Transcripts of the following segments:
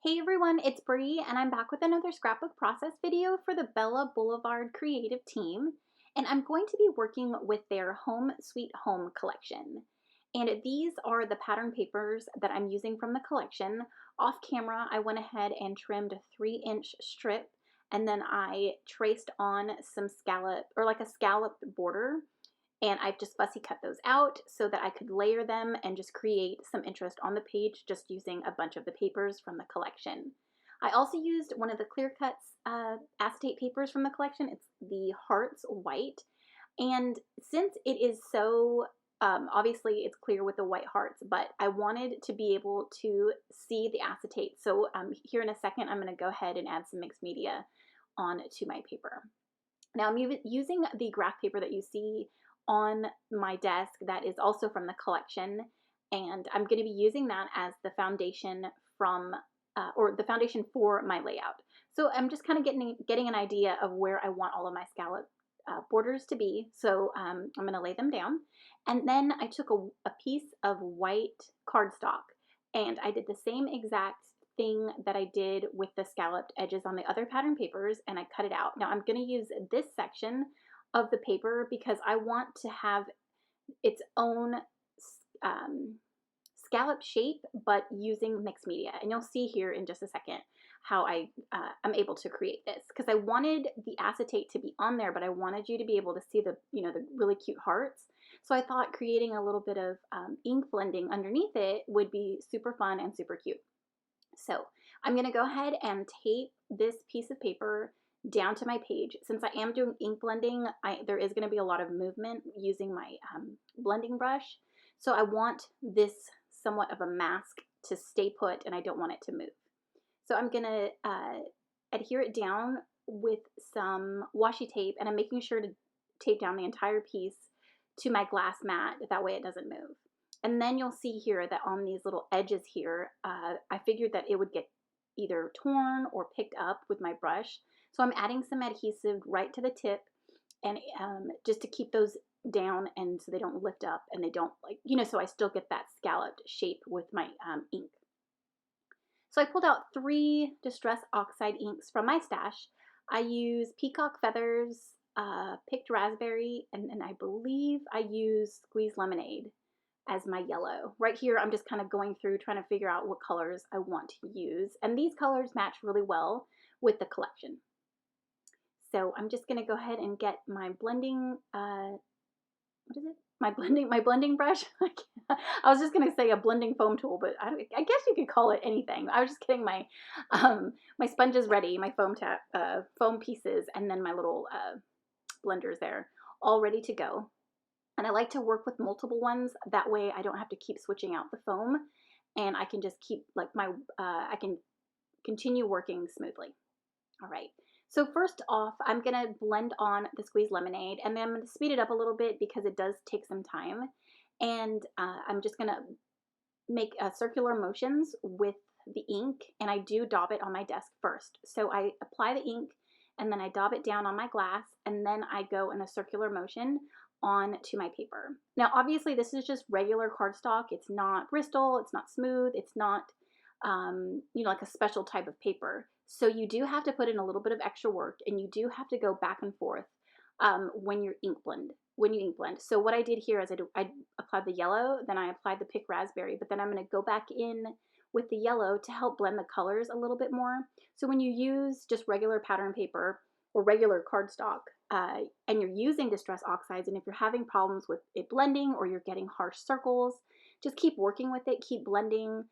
Hey everyone, it's Bree and I'm back with another scrapbook process video for the Blvd creative team, and I'm going to be working with their Home Sweet Home collection. And these are the pattern papers that I'm using from the collection. Off camera, I went ahead and trimmed a 3-inch strip, and then I traced on some scallop, or like a scalloped border, and I've just fussy cut those out so that I could layer them and just create some interest on the page just using a bunch of the papers from the collection. I also used one of the clear cuts acetate papers from the collection. It's the Hearts White, and since it is so obviously it's clear with the white hearts, but I wanted to be able to see the acetate. So here in a second, I'm going to go ahead and add some mixed media onto my paper. Now I'm using the graph paper that you see on my desk that is also from the collection, and I'm going to be using that as the foundation from or the foundation for my layout. So I'm just kind of getting an idea of where I want all of my scallop borders to be. So I'm going to lay them down, and then I took a piece of white cardstock and I did the same exact thing that I did with the scalloped edges on the other pattern papers, and I cut it out. Now I'm going to use this section of the paper because I want to have its own scallop shape, but using mixed media. And you'll see here in just a second how I'm able to create this, because I wanted the acetate to be on there, but I wanted you to be able to see the the really cute hearts. So I thought creating a little bit of ink blending underneath it would be super fun and super cute. So I'm going to go ahead and tape this piece of paper down to my page. Since I am doing ink blending, there is going to be a lot of movement using my blending brush. So I want this somewhat of a mask to stay put, and I don't want it to move. So I'm going to adhere it down with some washi tape, and I'm making sure to tape down the entire piece to my glass mat. That way it doesn't move. And then you'll see here that on these little edges here, I figured that it would get either torn or picked up with my brush. So I'm adding some adhesive right to the tip, and just to keep those down and so they don't lift up and they don't so I still get that scalloped shape with my ink. So I pulled out 3 Distress Oxide inks from my stash. I use Peacock Feathers, Picked Raspberry, and then I believe I use Squeezed Lemonade as my yellow. Right here, I'm just kind of going through trying to figure out what colors I want to use. And these colors match really well with the collection. So I'm just going to go ahead and get my blending, what is it? My blending brush. I was just going to say a blending foam tool, but I guess you could call it anything. I was just getting my my sponges ready, my foam pieces, and then my little blenders there, all ready to go. And I like to work with multiple ones. That way I don't have to keep switching out the foam, and I can just keep I can continue working smoothly. All right. So first off, I'm going to blend on the Squeezed Lemonade, and then I'm going to speed it up a little bit because it does take some time. And I'm just going to make circular motions with the ink, and I do dab it on my desk first. So I apply the ink, and then I dab it down on my glass, and then I go in a circular motion onto my paper. Now, obviously, this is just regular cardstock. It's not Bristol. It's not smooth. It's not, like a special type of paper. So you do have to put in a little bit of extra work, and you do have to go back and forth when you ink blend. So what I did here is I applied the yellow, then I applied the Pick Raspberry, but then I'm going to go back in with the yellow to help blend the colors a little bit more. So when you use just regular pattern paper or regular cardstock, and you're using Distress Oxides, and if you're having problems with it blending or you're getting harsh circles, just keep working with it, keep blending.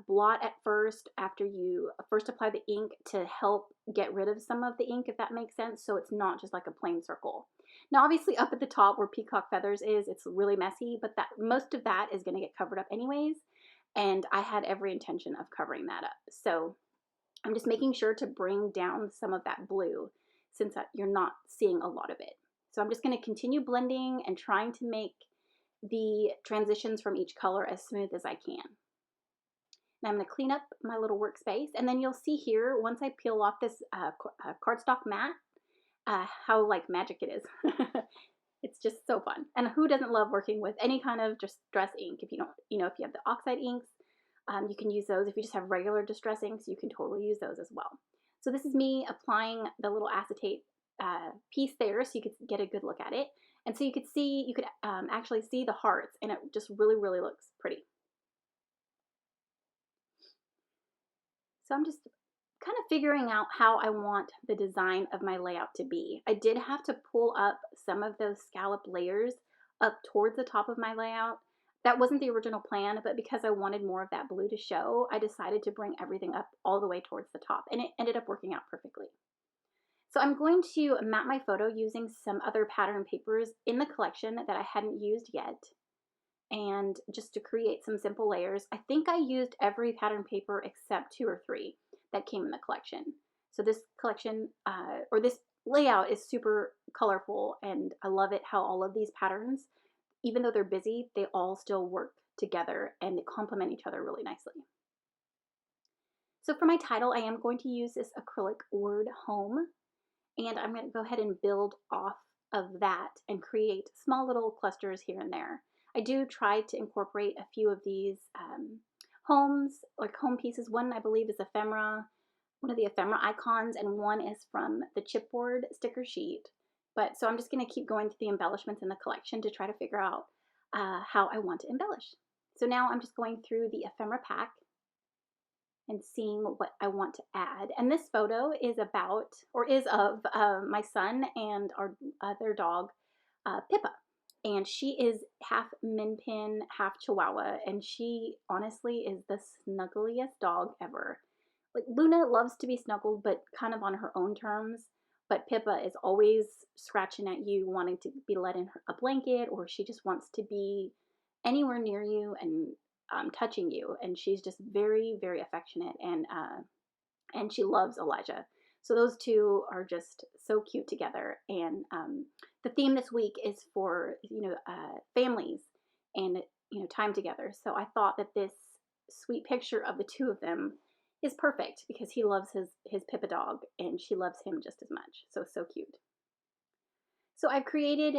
Blot at first after you first apply the ink to help get rid of some of the ink, if that makes sense, so it's not just like a plain circle. Now obviously up at the top where Peacock Feathers is, it's really messy, but that most of that is going to get covered up anyways, and I had every intention of covering that up. So I'm just making sure to bring down some of that blue since you're not seeing a lot of it. So I'm just going to continue blending and trying to make the transitions from each color as smooth as I can. Now I'm going to clean up my little workspace, and then you'll see here, once I peel off this cardstock mat, how like magic it is. It's just so fun. And who doesn't love working with any kind of distress ink? If you don't, if you have the oxide inks, You can use those if you just have regular distress inks. You can totally use those as well. So this is me applying the little acetate piece there, so you could get a good look at it. And so you could actually see the hearts, and it just really, really looks pretty. So I'm just kind of figuring out how I want the design of my layout to be. I did have to pull up some of those scallop layers up towards the top of my layout. That wasn't the original plan, but because I wanted more of that blue to show, I decided to bring everything up all the way towards the top, and it ended up working out perfectly. So I'm going to map my photo using some other pattern papers in the collection that I hadn't used yet, and just to create some simple layers. I think I used every pattern paper except 2 or 3 that came in the collection. So this collection, or this layout, is super colorful, and I love it how all of these patterns, even though they're busy, they all still work together and they complement each other really nicely. So for my title, I am going to use this acrylic word home, and I'm going to go ahead and build off of that and create small little clusters here and there. I do try to incorporate a few of these homes, like home pieces. One, I believe, is ephemera, one of the ephemera icons, and one is from the chipboard sticker sheet. But so I'm just going to keep going through the embellishments in the collection to try to figure out how I want to embellish. So now I'm just going through the ephemera pack and seeing what I want to add. And this photo is about, or is of, my son and our other dog, Pippa. And she is half Min Pin, half Chihuahua, and she honestly is the snuggliest dog ever. Like, Luna loves to be snuggled, but kind of on her own terms. But Pippa is always scratching at you, wanting to be let in a blanket, or she just wants to be anywhere near you and touching you. And she's just very, very affectionate, and she loves Elijah. So those two are just so cute together. And the theme this week is for families and time together. So I thought that this sweet picture of the two of them is perfect because he loves his Pippa dog and she loves him just as much. So cute. So I've created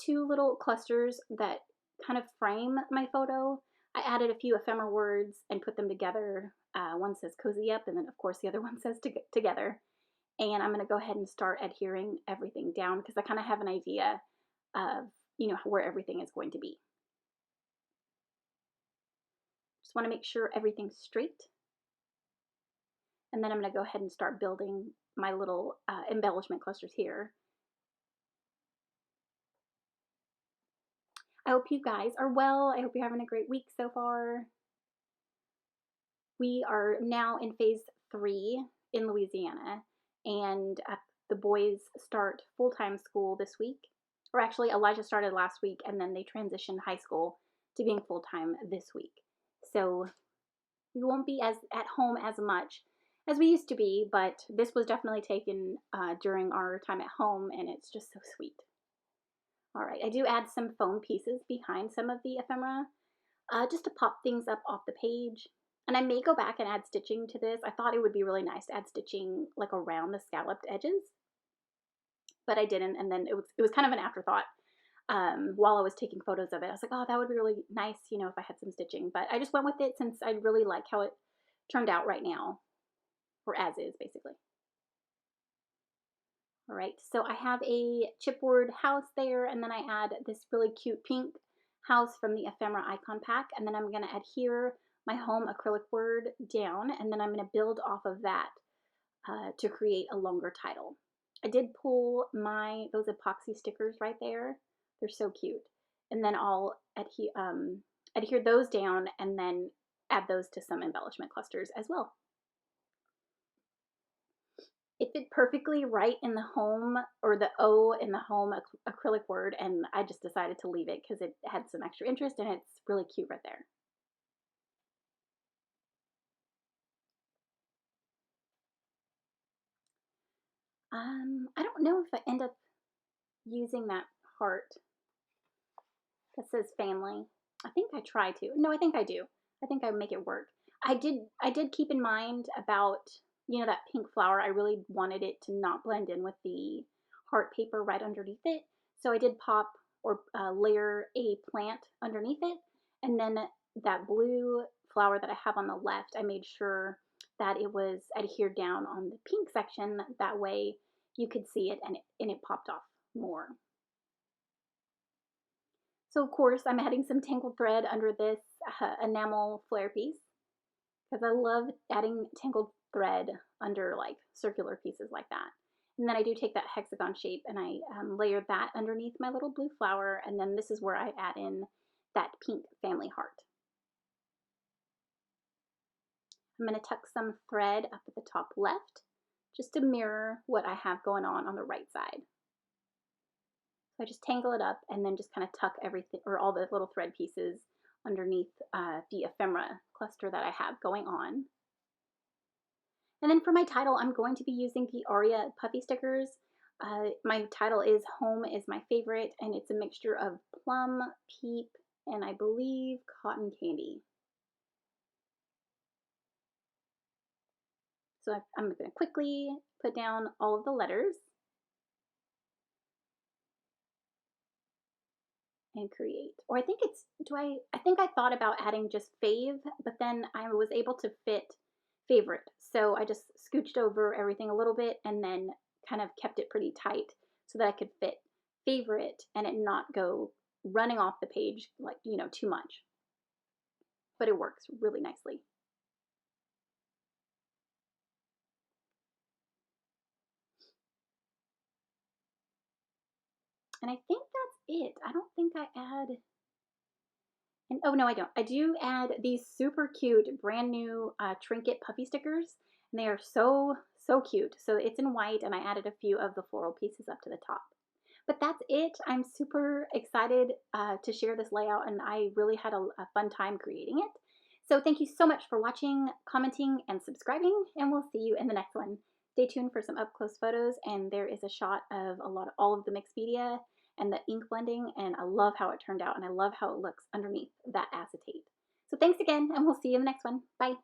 2 little clusters that kind of frame my photo. I added a few ephemera words and put them together. One says cozy up, and then of course the other one says together. And I'm going to go ahead and start adhering everything down because I kind of have an idea of where everything is going to be. Just want to make sure everything's straight. And then I'm going to go ahead and start building my little embellishment clusters here. I hope you guys are well. I hope you're having a great week so far. We are now in phase 3 in Louisiana, and the boys start full-time school this week. Or actually, Elijah started last week, and then they transitioned high school to being full-time this week. So we won't be at home as much as we used to be, but this was definitely taken during our time at home, and it's just so sweet. All right, I do add some foam pieces behind some of the ephemera just to pop things up off the page. And I may go back and add stitching to this. I thought it would be really nice to add stitching like around the scalloped edges, but I didn't. And then it was kind of an afterthought while I was taking photos of it. I was like, oh, that would be really nice, if I had some stitching. But I just went with it since I really like how it turned out right now, or as is, basically. All right, so I have a chipboard house there, and then I add this really cute pink house from the ephemera icon pack, and then I'm going to adhere my home acrylic word down, and then I'm going to build off of that to create a longer title. I did pull those epoxy stickers right there. They're so cute. And then I'll adhere those down and then add those to some embellishment clusters as well. It fit perfectly right in the home, or the O in the home acrylic word, and I just decided to leave it because it had some extra interest and it's really cute right there. I don't know if I end up using that heart that says family. I think I try to. No, I think I do. I think I make it work. I did keep in mind about, that pink flower. I really wanted it to not blend in with the heart paper right underneath it. So I did pop or layer a plant underneath it, and then that blue flower that I have on the left, I made sure that it was adhered down on the pink section. That way you could see it and it popped off more. So of course I'm adding some tangled thread under this enamel flare piece because I love adding tangled thread under like circular pieces like that. And then I do take that hexagon shape and I layer that underneath my little blue flower, and then this is where I add in that pink family heart. I'm going to tuck some thread up at the top left just to mirror what I have going on the right side. So I just tangle it up and then just kind of tuck everything, or all the little thread pieces, underneath the ephemera cluster that I have going on. And then for my title, I'm going to be using the Aria puffy stickers. My title is Home is My Favorite, and it's a mixture of plum, peep, and I believe cotton candy. So I'm going to quickly put down all of the letters and create. Or I think it's, I think I thought about adding just fave, but then I was able to fit favorite. So I just scooched over everything a little bit and then kind of kept it pretty tight so that I could fit favorite and it not go running off the page like, you know, too much. But it works really nicely. And I think that's it. I don't think I add, and oh no, I don't. I do add these super cute brand new trinket puffy stickers, and they are so cute. So it's in white, and I added a few of the floral pieces up to the top. But that's it. I'm super excited to share this layout, and I really had a fun time creating it. So thank you so much for watching, commenting, and subscribing, and we'll see you in the next one. Stay tuned for some up close photos, and there is a shot of all of the mixed media and the ink blending, and I love how it turned out, and I love how it looks underneath that acetate. So thanks again, and we'll see you in the next one. Bye.